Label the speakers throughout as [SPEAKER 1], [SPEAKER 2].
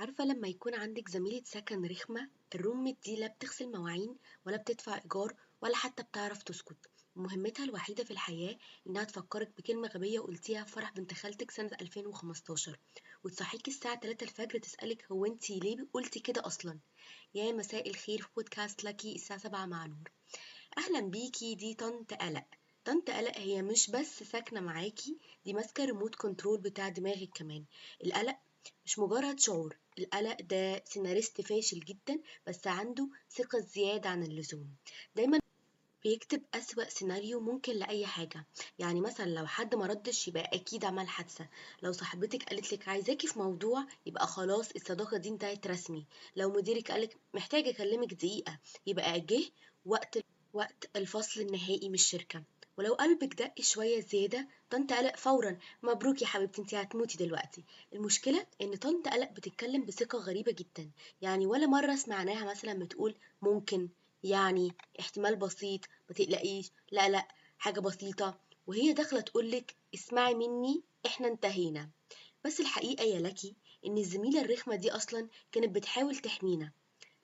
[SPEAKER 1] عارفة لما يكون عندك زميلة سكن رخمة، الرومت دي لا بتغسل مواعين ولا بتدفع إيجار ولا حتى بتعرف تسكت. مهمتها الوحيدة في الحياة إنها تفكرك بكلمة غبية قلتيها في فرح بنت خالتك سنة 2015، وتصحيكي الساعة 3 الفجر تسألك هو انتي ليه قلتي كده أصلا. يا مساء الخير في بودكاست لكي الساعة 7 مع نور. أهلا بيكي، دي طنط قلق. طنط قلق هي مش بس ساكنة معاكي، دي ماسكة ريموت كنترول بتاع دماغك كمان. القلق مش مجرد شعور، القلق ده سيناريست فاشل جدا بس عنده ثقة زيادة عن اللزوم. دايما بيكتب أسوأ سيناريو ممكن لأي حاجة. يعني مثلا لو حد مردش يبقى أكيد عمل حادثة، لو صاحبتك قالت لك عايزاكي في موضوع يبقى خلاص الصداقة دي انتهت رسمي، لو مديرك قالك محتاج أكلمك دقيقة يبقى جه وقت الفصل النهائي من الشركة. ولو قلبك دق شوية زيادة طنط قلق فورا مبروك يا حبيبتي انتي هتموتي دلوقتي. المشكلة ان طنط قلق بتتكلم بثقة غريبة جدا، يعني ولا مرة سمعناها مثلا بتقول ممكن، يعني احتمال بسيط، ما تقلقيش، لا لا، حاجة بسيطة، وهي داخلة تقولك اسمعي مني احنا انتهينا. بس الحقيقة يا لكي ان الزميلة الرخمة دي اصلا كانت بتحاول تحمينا.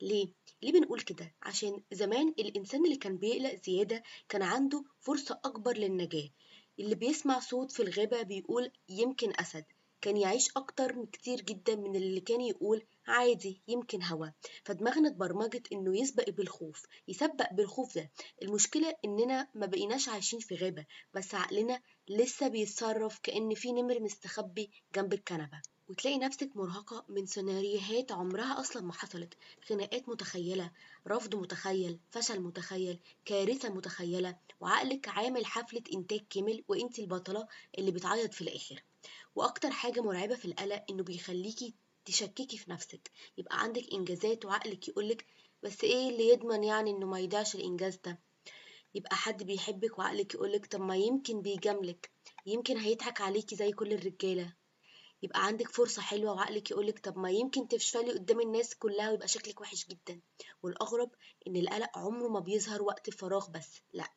[SPEAKER 1] ليه؟ ليه بنقول كده؟ عشان زمان الإنسان اللي كان بيقلق زيادة كان عنده فرصة أكبر للنجاة. اللي بيسمع صوت في الغابة بيقول يمكن أسد كان يعيش أكتر كتير جدا من اللي كان يقول عادي يمكن هوا. فدماغنا اتبرمجت إنه يسبق بالخوف، يسبق بالخوف ده. المشكلة إننا ما بقيناش عايشين في غابة، بس عقلنا لسه بيتصرف كأن في نمر مستخبي جنب الكنبة. وتلاقي نفسك مرهقة من سيناريوهات عمرها أصلا ما حصلت، خناقات متخيلة، رفض متخيل، فشل متخيل، كارثة متخيلة، وعقلك عامل حفلة إنتاج كامل وإنتي البطلة اللي بتعيط في الآخر. وأكتر حاجة مرعبة في القلق إنه بيخليكي تشككي في نفسك. يبقى عندك إنجازات وعقلك يقولك بس إيه اللي يضمن يعني إنه ما يضيعش الإنجاز ده. يبقى حد بيحبك وعقلك يقولك طب ما يمكن بيجاملك، يمكن هيضحك عليكي زي كل الرجالة. يبقى عندك فرصة حلوة وعقلك يقولك طب ما يمكن تفشلي قدام الناس كلها ويبقى شكلك وحش جدا. والأغرب إن القلق عمره ما بيظهر وقت الفراغ بس، لأ،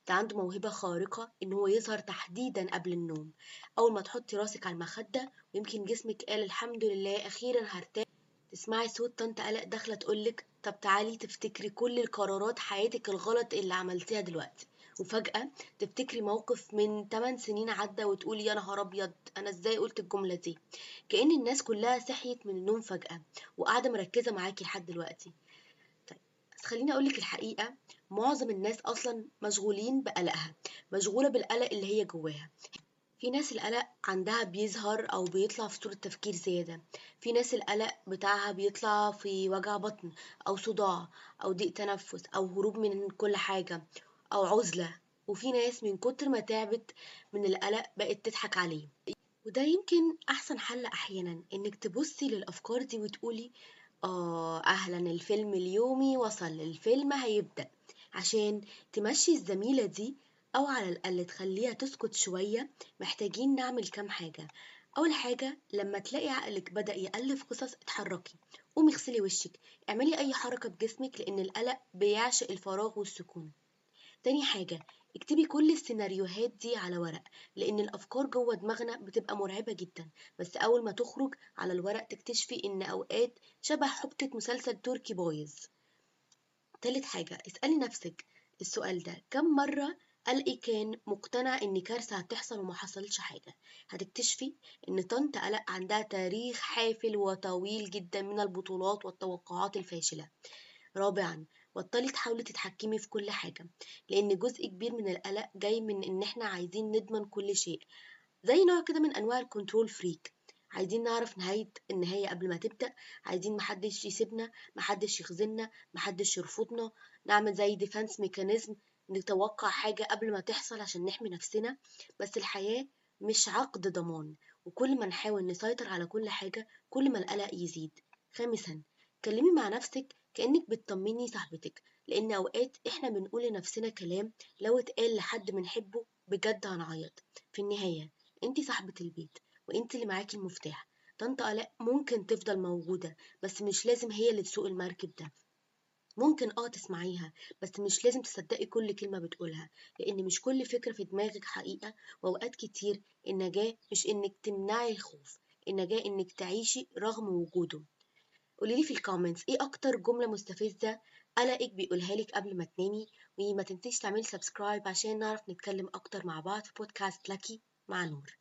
[SPEAKER 1] ده عنده موهبة خارقة إن هو يظهر تحديدا قبل النوم. أول ما تحطي راسك على المخدة ويمكن جسمك قال الحمد لله أخيرا هرتاح، تسمعي صوت طنط قلق داخلة تقولك طب تعالي تفتكري كل القرارات حياتك الغلط اللي عملتيها دلوقتي. وفجأة تفتكري موقف من 8 سنين عدى وتقولي يا نهار أبيض أنا إزاي قلت الجملة دي. كأن الناس كلها صحيت من النوم فجأة وقاعدة مركزة معاكي لحد دلوقتي. طيب، بس خليني أقولك الحقيقة، معظم الناس أصلا مشغولين بقلقها، مشغولة بالقلق اللي هي جواها. في ناس القلق عندها بيظهر أو بيطلع في صورة تفكير زيادة، في ناس القلق بتاعها بيطلع في وجع بطن أو صداع أو ضيق تنفس أو هروب من كل حاجة أو عزلة، وفي ناس من كتر ما تعبت من القلق بقت تضحك عليه. وده يمكن أحسن حل أحيانا، إنك تبصي للأفكار دي وتقولي أهلا الفيلم اليومي وصل، الفيلم هيبدأ. عشان تمشي الزميلة دي أو على الأقل تخليها تسكت شوية، محتاجين نعمل كام حاجة. أول حاجة، لما تلاقي عقلك بدأ يألف قصص اتحركي، قومي اغسلي وشك، اعملي أي حركة بجسمك لأن القلق بيعشق الفراغ والسكون. تاني حاجة، اكتبي كل السيناريوهات دي على ورق، لأن الأفكار جوه دماغنا بتبقى مرعبة جدا، بس أول ما تخرج على الورق تكتشفي إن أوقات شبه حبكة مسلسل تركي بايظ. تالت حاجة، اسألي نفسك السؤال ده كم مرة قلقي كان مقتنع إن كارثة هتحصل وما حصلش حاجة. هتكتشفي إن طنط قلق عندها تاريخ حافل وطويل جدا من البطولات والتوقعات الفاشلة. رابعا، بطلي تحاولي تتحكمي في كل حاجة، لأن جزء كبير من القلق جاي من إن إحنا عايزين نضمن كل شيء، زي نوع كده من أنواع الكنترول فريك. عايزين نعرف النهاية قبل ما تبدأ، عايزين محدش يسيبنا، محدش يخذلنا، محدش يرفضنا، نعمل زي ديفense ميكانيزم، نتوقع حاجة قبل ما تحصل عشان نحمي نفسنا. بس الحياة مش عقد ضمان، وكل ما نحاول نسيطر على كل حاجة كل ما القلق يزيد. خامسا، كلمي مع نفسك كأنك بتطمني صاحبتك، لأن أوقات إحنا بنقول لنفسنا كلام لو اتقال لحد بنحبه بجد هنعيط. في النهاية انتي صاحبة البيت وانتي اللي معاكي المفتاح. طنط آلاء ممكن تفضل موجودة بس مش لازم هي اللي تسوق المركب ده. ممكن تسمعيها بس مش لازم تصدقي كل كلمة بتقولها، لأن مش كل فكرة في دماغك حقيقة. وأوقات كتير النجاة مش إنك تمنعي الخوف، النجاة إنك تعيشي رغم وجوده. قوليلي في الكومنتس ايه اكتر جملة مستفزة قلقك بيقولها لك قبل ما تنامي، وما تنسيش تعملي سبسكرايب عشان نعرف نتكلم اكتر مع بعض في بودكاست لاكي مع نور.